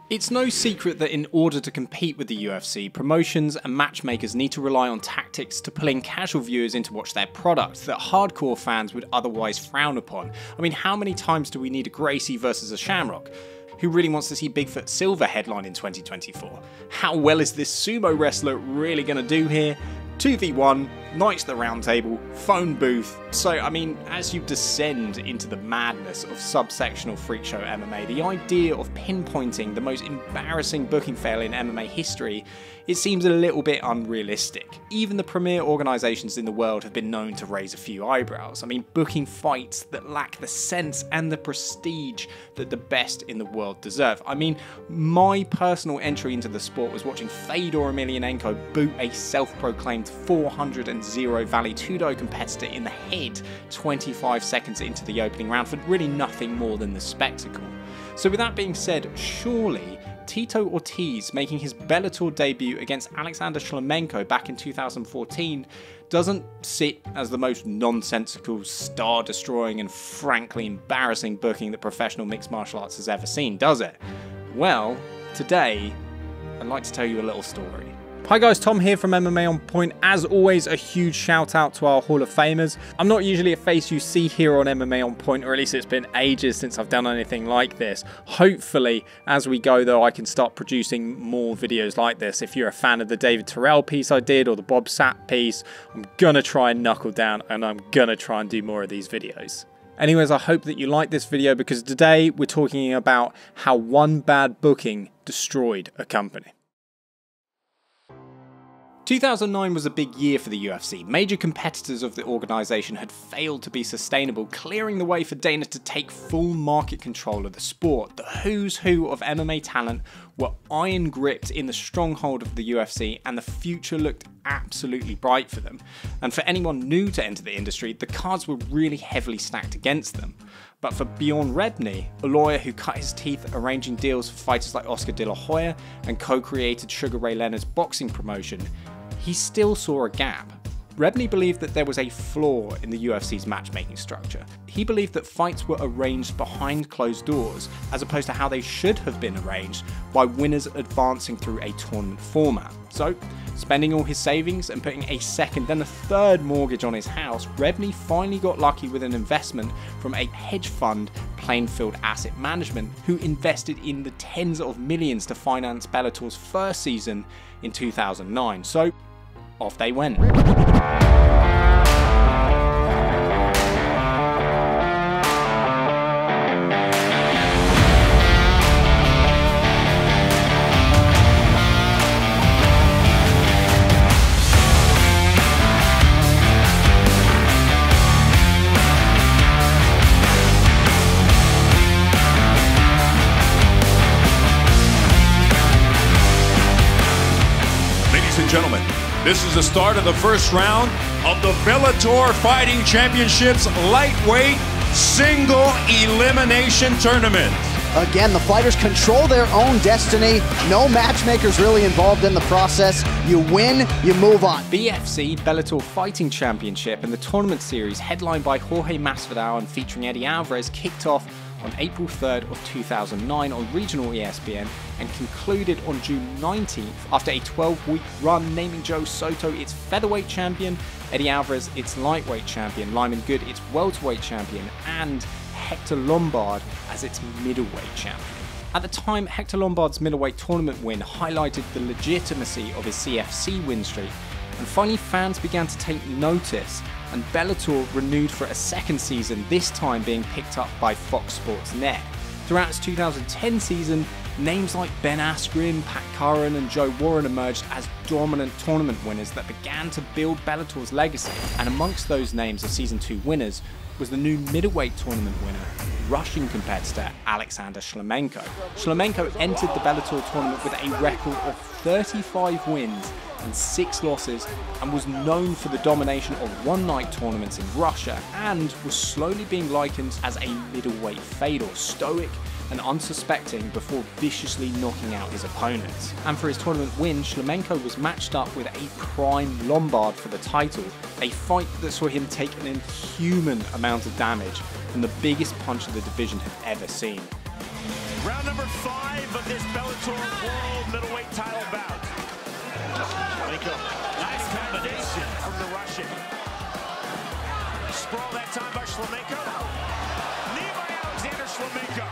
It's no secret that in order to compete with the UFC, promotions and matchmakers need to rely on tactics to pull in casual viewers in to watch their product that hardcore fans would otherwise frown upon. I mean, how many times do we need a Gracie versus a Shamrock? Who really wants to see Bigfoot Silver headline in 2024? How well is this sumo wrestler really going to do here? 2v1, Knights at the Round Table, phone booth. So, I mean, as you descend into the madness of subsectional freak show MMA, the idea of pinpointing the most embarrassing booking fail in MMA history, it seems a little bit unrealistic. Even the premier organisations in the world have been known to raise a few eyebrows. I mean, booking fights that lack the sense and the prestige that the best in the world deserve. I mean, my personal entry into the sport was watching Fedor Emelianenko boot a self-proclaimed 400-0 Vale Tudo competitor in the head 25 seconds into the opening round for really nothing more than the spectacle. So with that being said, surely Tito Ortiz making his Bellator debut against Alexander Shlemenko back in 2014 doesn't sit as the most nonsensical, star-destroying and frankly embarrassing booking that professional mixed martial arts has ever seen, does it? Well, today I'd like to tell you a little story. Hi guys, Tom here from MMA On Point. As always, a huge shout out to our Hall of Famers. I'm not usually a face you see here on MMA On Point, or at least it's been ages since I've done anything like this. Hopefully, as we go though, I can start producing more videos like this. If you're a fan of the David Terrell piece I did, or the Bob Sapp piece, I'm gonna try and knuckle down and I'm gonna try and do more of these videos. Anyways, I hope that you like this video because today we're talking about how one bad booking destroyed a company. 2009 was a big year for the UFC. Major competitors of the organisation had failed to be sustainable, clearing the way for Dana to take full market control of the sport. The who's who of MMA talent were iron gripped in the stronghold of the UFC, and the future looked absolutely bright for them. And for anyone new to enter the industry, the cards were really heavily stacked against them. But for Bjorn Rebney, a lawyer who cut his teeth arranging deals for fighters like Oscar De La Hoya and co-created Sugar Ray Leonard's boxing promotion, he still saw a gap. Rebney believed that there was a flaw in the UFC's matchmaking structure. He believed that fights were arranged behind closed doors, as opposed to how they should have been arranged by winners advancing through a tournament format. So, spending all his savings and putting a second then a third mortgage on his house, Rebney finally got lucky with an investment from a hedge fund, Plainfield Asset Management, who invested in the tens of millions to finance Bellator's first season in 2009. So, off they went. Ladies and gentlemen, this is the start of the first round of the Bellator Fighting Championships Lightweight Single Elimination Tournament. Again, the fighters control their own destiny. No matchmakers really involved in the process. You win, you move on. BFC Bellator Fighting Championship and the tournament series, headlined by Jorge Masvidal and featuring Eddie Alvarez, kicked off on April 3rd of 2009 on regional ESPN and concluded on June 19th after a 12-week run, naming Joe Soto its featherweight champion, Eddie Alvarez its lightweight champion, Lyman Good its welterweight champion, and Hector Lombard as its middleweight champion. At the time, Hector Lombard's middleweight tournament win highlighted the legitimacy of his CFC win streak, and finally fans began to take notice, and Bellator renewed for a second season, this time being picked up by Fox Sports Net. Throughout its 2010 season, names like Ben Askren, Pat Curran and Joe Warren emerged as dominant tournament winners that began to build Bellator's legacy, and amongst those names of Season 2 winners was the new middleweight tournament winner, Russian competitor Alexander Shlemenko. Shlemenko entered the Bellator tournament with a record of 35 wins and 6 losses, and was known for the domination of one-night tournaments in Russia, and was slowly being likened as a middleweight Fedor, stoic and unsuspecting before viciously knocking out his opponents. And for his tournament win, Shlemenko was matched up with a prime Lombard for the title, a fight that saw him take an inhuman amount of damage from the biggest puncher the division had ever seen. Round number 5 of this Bellator World Middleweight title bout. Shlemenko, nice combination from the Russian. Sprawl that time by Shlemenko. Knee by Alexander Shlemenko.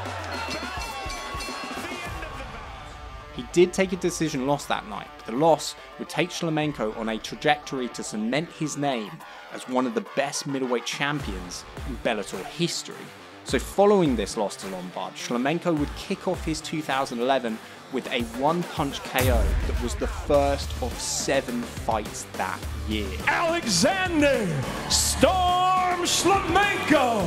The end of the bout. He did take a decision loss that night, but the loss would take Shlemenko on a trajectory to cement his name as one of the best middleweight champions in Bellator history. So following this loss to Lombard, Shlemenko would kick off his 2011 with a one-punch KO that was the first of 7 fights that year. Alexander Storm Shlemenko!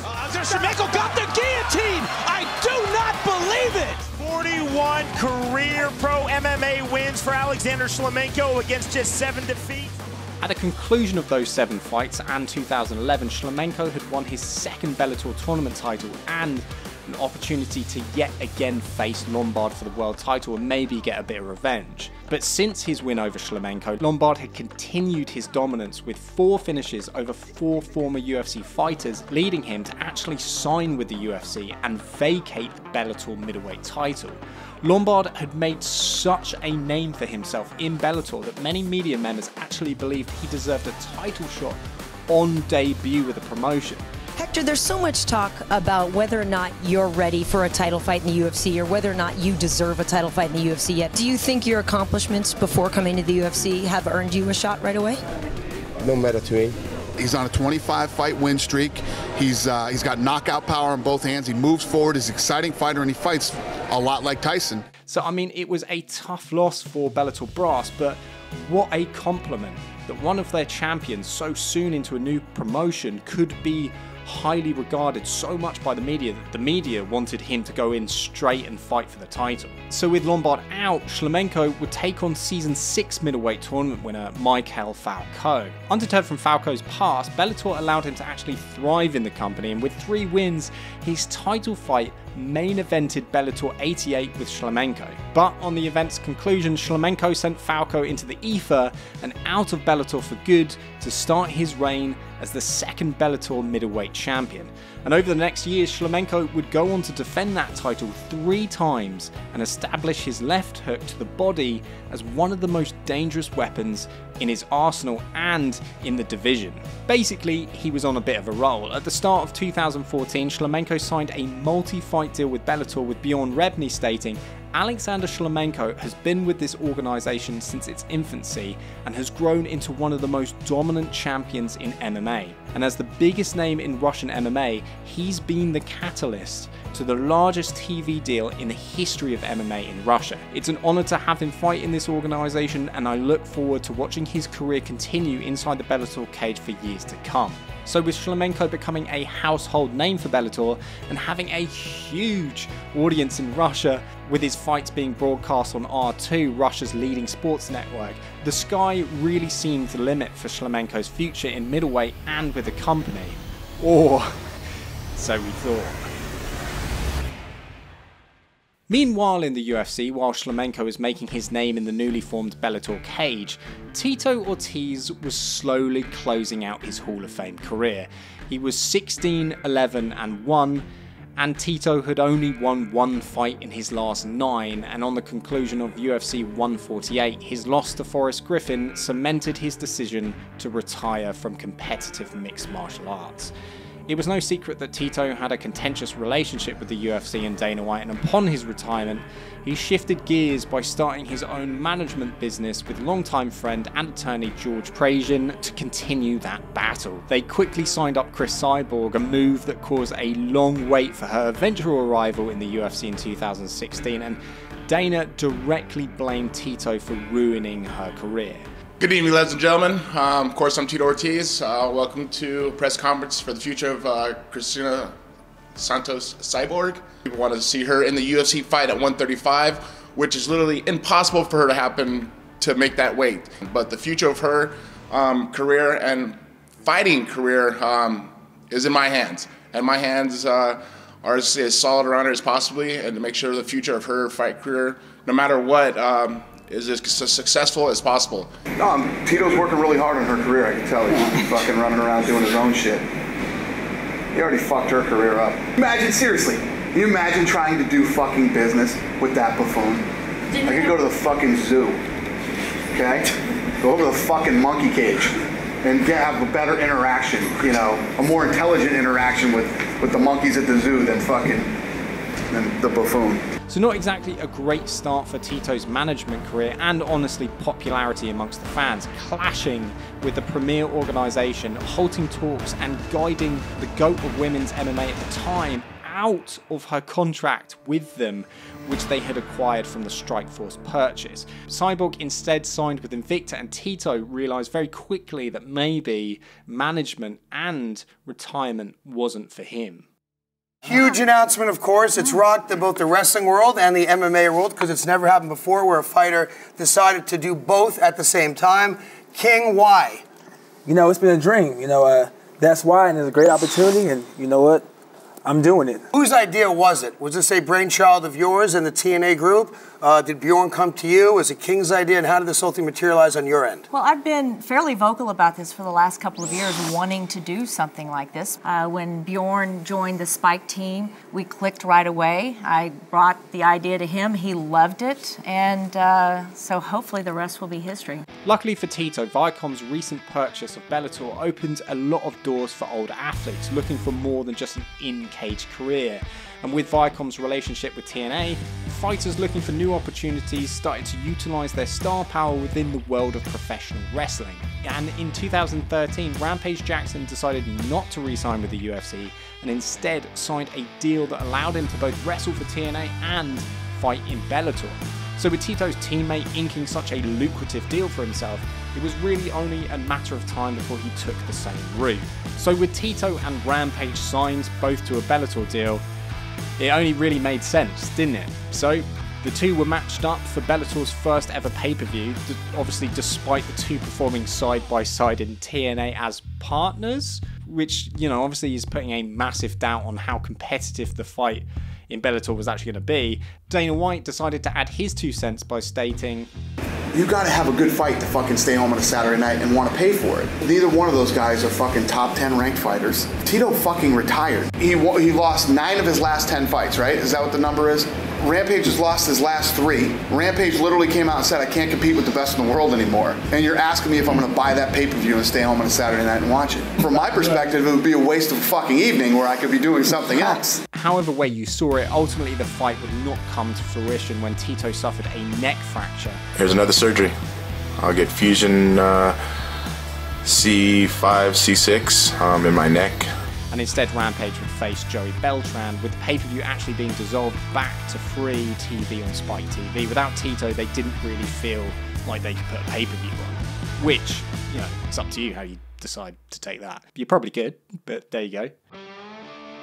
Alexander Shlemenko got the guillotine! I do not believe it! 41 career pro MMA wins for Alexander Shlemenko against just 7 defeats. At the conclusion of those 7 fights and 2011, Shlemenko had won his 2nd Bellator tournament title and an opportunity to yet again face Lombard for the world title and maybe get a bit of revenge. But since his win over Shlemenko, Lombard had continued his dominance with 4 finishes over 4 former UFC fighters, leading him to actually sign with the UFC and vacate the Bellator middleweight title. Lombard had made such a name for himself in Bellator that many media members actually believed he deserved a title shot on debut with the promotion. Hector, there's so much talk about whether or not you're ready for a title fight in the UFC or whether or not you deserve a title fight in the UFC yet. Do you think your accomplishments before coming to the UFC have earned you a shot right away? No matter to me. He's on a 25-fight win streak. He's got knockout power on both hands. He moves forward. He's an exciting fighter, and he fights a lot like Tyson. So, I mean, it was a tough loss for Bellator brass, but what a compliment that one of their champions so soon into a new promotion could be highly regarded so much by the media that the media wanted him to go in straight and fight for the title. So with Lombard out, Shlemenko would take on season 6 middleweight tournament winner Michael Falco. Undeterred from Falco's past, Bellator allowed him to actually thrive in the company, and with 3 wins, his title fight main evented Bellator 88 with Shlemenko. But on the event's conclusion, Shlemenko sent Falco into the ether and out of Bellator for good to start his reign as the 2nd Bellator middleweight champion. And over the next years, Shlemenko would go on to defend that title 3 times and establish his left hook to the body as one of the most dangerous weapons in his arsenal and in the division. Basically, he was on a bit of a roll. At the start of 2014, Shlemenko signed a multi-fight deal with Bellator with Bjorn Rebney stating, "Alexander Shlemenko has been with this organisation since its infancy and has grown into one of the most dominant champions in MMA. And as the biggest name in Russian MMA, he's been the catalyst to the largest TV deal in the history of MMA in Russia. It's an honour to have him fight in this organisation, and I look forward to watching his career continue inside the Bellator cage for years to come." So with Shlemenko becoming a household name for Bellator and having a huge audience in Russia, with his fights being broadcast on R2, Russia's leading sports network, the sky really seemed the limit for Shlemenko's future in middleweight and with the company. Or so we thought. Meanwhile in the UFC, while Shlemenko was making his name in the newly formed Bellator cage, Tito Ortiz was slowly closing out his Hall of Fame career. He was 16, 11 and 1, and Tito had only won 1 fight in his last 9, and on the conclusion of UFC 148, his loss to Forrest Griffin cemented his decision to retire from competitive mixed martial arts. It was no secret that Tito had a contentious relationship with the UFC and Dana White, and upon his retirement, he shifted gears by starting his own management business with longtime friend and attorney George Prajian to continue that battle. They quickly signed up Chris Cyborg, a move that caused a long wait for her eventual arrival in the UFC in 2016, and Dana directly blamed Tito for ruining her career. Good evening, ladies and gentlemen. Of course, I'm Tito Ortiz. Welcome to a press conference for the future of Christina Santos Cyborg. People want to see her in the UFC fight at 135, which is literally impossible for her to happen to make that weight. But the future of her career and fighting career is in my hands. And my hands are as solid around her as possibly, and to make sure the future of her fight career, no matter what, is as successful as possible. No, Tito's working really hard on her career, I can tell you. He's fucking running around doing his own shit. He already fucked her career up. Imagine, seriously, Can you imagine trying to do fucking business with that buffoon? I could go to the fucking zoo, okay? Go over to the fucking monkey cage and have a better interaction, you know, a more intelligent interaction with the monkeys at the zoo than the buffoon. So not exactly a great start for Tito's management career and honestly popularity amongst the fans, clashing with the premier organisation, halting talks and guiding the GOAT of women's MMA at the time out of her contract with them, which they had acquired from the Strikeforce purchase. Cyborg instead signed with Invicta, and Tito realised very quickly that maybe management and retirement wasn't for him. Huge announcement, of course. It's rocked both the wrestling world and the MMA world because it's never happened before where a fighter decided to do both at the same time. King, why? You know, it's been a dream. You know, that's why, and it's a great opportunity, and you know what? I'm doing it. Whose idea was it? Was this a brainchild of yours and the TNA group? Did Bjorn come to you? Was it King's idea? And how did this whole thing materialize on your end? Well, I've been fairly vocal about this for the last couple of years, wanting to do something like this. When Bjorn joined the Spike team, we clicked right away. I brought the idea to him. He loved it. And so hopefully the rest will be history. Luckily for Tito, Viacom's recent purchase of Bellator opened a lot of doors for older athletes looking for more than just an in-cage career. And with Viacom's relationship with TNA, fighters looking for new opportunities started to utilise their star power within the world of professional wrestling. And in 2013, Rampage Jackson decided not to re-sign with the UFC and instead signed a deal that allowed him to both wrestle for TNA and fight in Bellator. So with Tito's teammate inking such a lucrative deal for himself, it was really only a matter of time before he took the same route. So with Tito and Rampage signed both to a Bellator deal, it only really made sense, didn't it? So the two were matched up for Bellator's first ever pay-per-view, obviously despite the two performing side by side in TNA as partners, which, you know, obviously is putting a massive doubt on how competitive the fight in Bellator was actually going to be. Dana White decided to add his 2 cents by stating, You gotta have a good fight to fucking stay home on a Saturday night and want to pay for it. Neither one of those guys are fucking top 10 ranked fighters. Tito fucking retired. He lost 9 of his last 10 fights, right? Is that what the number is? Rampage has lost his last 3. Rampage literally came out and said, I can't compete with the best in the world anymore. And you're asking me if I'm gonna buy that pay-per-view and stay home on a Saturday night and watch it. From my perspective, it would be a waste of a fucking evening where I could be doing something else. However way you saw it, ultimately the fight would not come to fruition when Tito suffered a neck fracture. Here's another surgery. I'll get fusion C5, C6 in my neck. And instead Rampage would face Joey Beltran, with the pay-per-view actually being dissolved back to free TV on Spike TV. Without Tito, they didn't really feel like they could put a pay-per-view on. Which, you know, it's up to you how you decide to take that. You probably could, but there you go.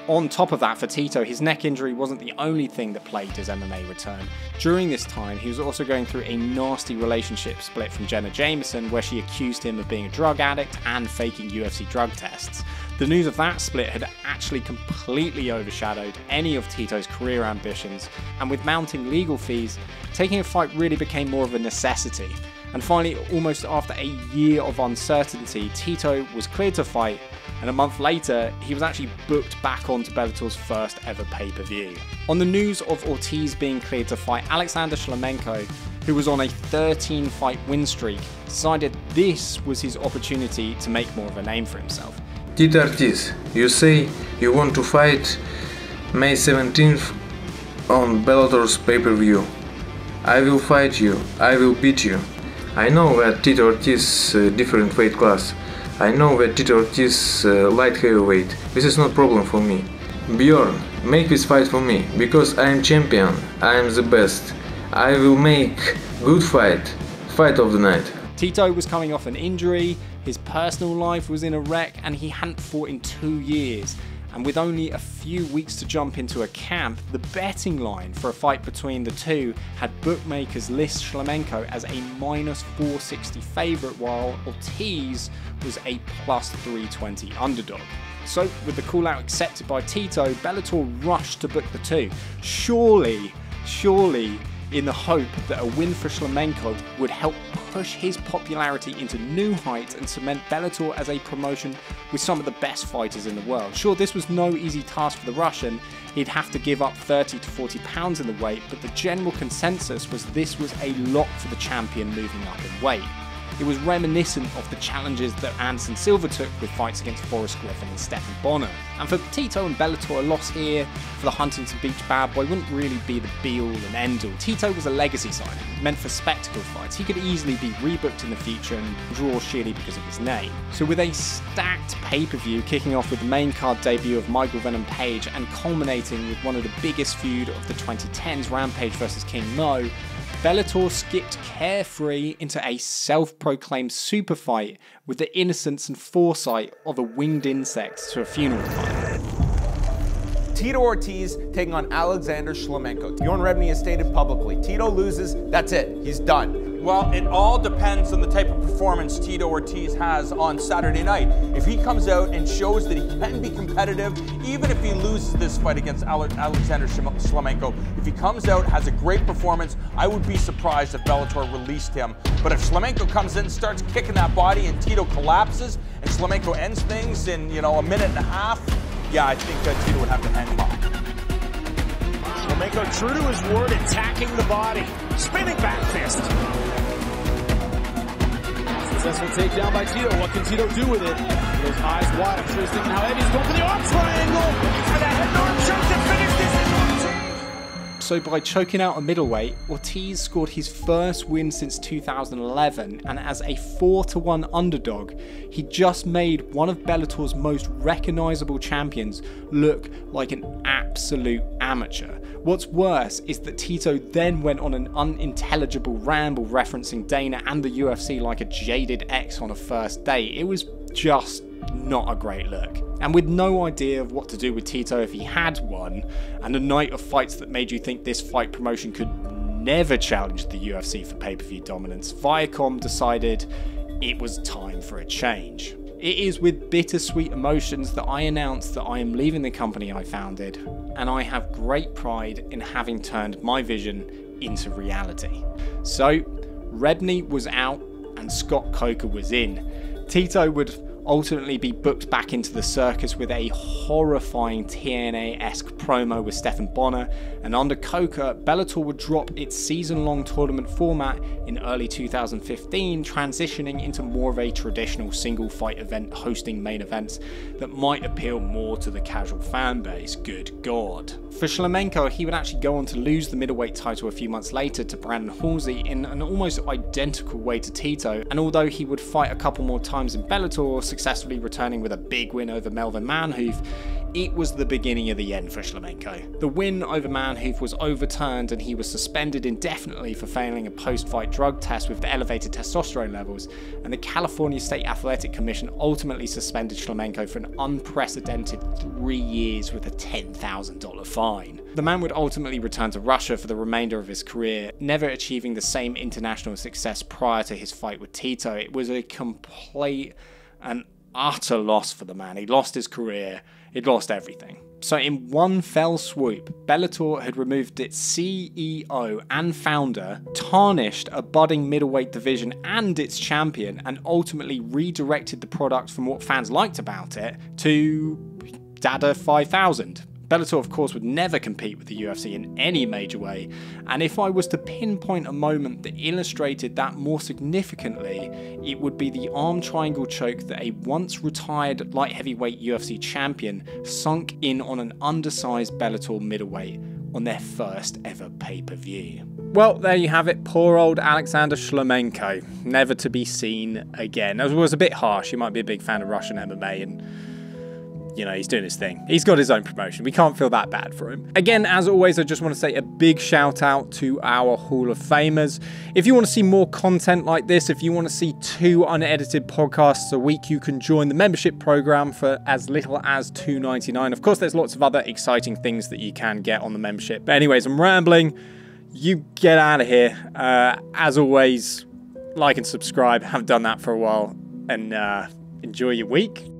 On top of that, for Tito, his neck injury wasn't the only thing that plagued his MMA return. During this time, he was also going through a nasty relationship split from Jenna Jameson, where she accused him of being a drug addict and faking UFC drug tests. The news of that split had actually completely overshadowed any of Tito's career ambitions, and with mounting legal fees, taking a fight really became more of a necessity. And finally, almost after a year of uncertainty, Tito was cleared to fight, and a month later, he was actually booked back onto Bellator's first ever pay-per-view. On the news of Ortiz being cleared to fight, Alexander Shlemenko, who was on a 13-fight win streak, decided this was his opportunity to make more of a name for himself. Tito Ortiz, you say you want to fight May 17th on Bellator's pay-per-view. I will fight you, I will beat you. I know that Tito Ortiz different weight class. I know that Tito Ortiz light heavyweight. This is not problem for me. Bjorn, make this fight for me, because I am champion, I am the best. I will make good fight of the night. Tito was coming off an injury, his personal life was in a wreck, and he hadn't fought in 2 years. And with only a few weeks to jump into a camp, the betting line for a fight between the two had bookmakers list Shlemenko as a -460 favourite, while Ortiz was a +320 underdog. So, with the call-out accepted by Tito, Bellator rushed to book the two. Surely, in the hope that a win for Shlemenko would help push his popularity into new heights and cement Bellator as a promotion with some of the best fighters in the world. Sure, this was no easy task for the Russian. He'd have to give up 30 to 40 pounds in the weight, but the general consensus was this was a lot for the champion moving up in weight. It was reminiscent of the challenges that Anderson Silva took with fights against Forrest Griffin and Stephen Bonner. And for Tito and Bellator, a loss here for the Huntington Beach bad boy wouldn't really be the be-all and end-all. Tito was a legacy signing, meant for spectacle fights. He could easily be rebooked in the future and draw sheerly because of his name. So with a stacked pay-per-view kicking off with the main card debut of Michael Venom Page and culminating with one of the biggest feud of the 2010s, Rampage vs King Mo, Bellator skipped carefree into a self-proclaimed super fight with the innocence and foresight of a winged insect to a funeral pyre. Tito Ortiz taking on Alexander Shlemenko. Bjorn Rebney has stated publicly, Tito loses, that's it, he's done. Well, it all depends on the type of performance Tito Ortiz has on Saturday night. If he comes out and shows that he can be competitive, even if he loses this fight against Alexander Shlemenko, if he comes out, has a great performance, I would be surprised if Bellator released him. But if Shlemenko comes in, starts kicking that body, and Tito collapses, and Shlemenko ends things in, a minute and a half, yeah, I think Tito would have to hang him up. Shlemenko, true to his word, attacking the body. Spinning back fist. Successful takedown by Tito. What can Tito do with it? Those eyes wide. I'm sure he's thinking how Eddie's going for the arm triangle. For that head arm choke to finish this is Ortiz. So by choking out a middleweight, Ortiz scored his first win since 2011, and as a 4-1 underdog, he just made one of Bellator's most recognisable champions look like an absolute amateur. What's worse is that Tito then went on an unintelligible ramble referencing Dana and the UFC like a jaded ex on a first date. It was just not a great look. And with no idea of what to do with Tito if he had won, and a night of fights that made you think this fight promotion could never challenge the UFC for pay-per-view dominance, Viacom decided it was time for a change. It is with bittersweet emotions that I announce that I am leaving the company I founded, and I have great pride in having turned my vision into reality. So, Rebney was out and Scott Coker was in. Tito would ultimately be booked back into the circus with a horrifying TNA-esque promo with Stephen Bonner, and under Coker, Bellator would drop its season-long tournament format in early 2015, transitioning into more of a traditional single-fight event hosting main events that might appeal more to the casual fan base. Good God. For Shlemenko, he would actually go on to lose the middleweight title a few months later to Brandon Halsey in an almost identical way to Tito, and although he would fight a couple more times in Bellator, successfully returning with a big win over Melvin Manhoef, it was the beginning of the end for Shlemenko. The win over Manhoef was overturned and he was suspended indefinitely for failing a post-fight drug test with elevated testosterone levels, and the California State Athletic Commission ultimately suspended Shlemenko for an unprecedented 3 years with a $10,000 fine. The man would ultimately return to Russia for the remainder of his career, never achieving the same international success prior to his fight with Tito. It was a complete and utter loss for the man. He lost his career, he'd lost everything. So in one fell swoop, Bellator had removed its CEO and founder, tarnished a budding middleweight division and its champion, and ultimately redirected the product from what fans liked about it to Dada 5000. Bellator, of course, would never compete with the UFC in any major way, and if I was to pinpoint a moment that illustrated that more significantly, it would be the arm triangle choke that a once retired light heavyweight UFC champion sunk in on an undersized Bellator middleweight on their first ever pay-per-view. Well, there you have it, poor old Alexander Shlemenko, never to be seen again. It was a bit harsh. You might be a big fan of Russian MMA, and he's doing his thing. He's got his own promotion. We can't feel that bad for him. Again, as always, I just want to say a big shout out to our Hall of Famers. If you want to see more content like this, if you want to see 2 unedited podcasts a week, you can join the membership program for as little as $2.99. Of course, there's lots of other exciting things that you can get on the membership. But anyways, I'm rambling. You get out of here. As always, like and subscribe. Haven't done that for a while. And enjoy your week.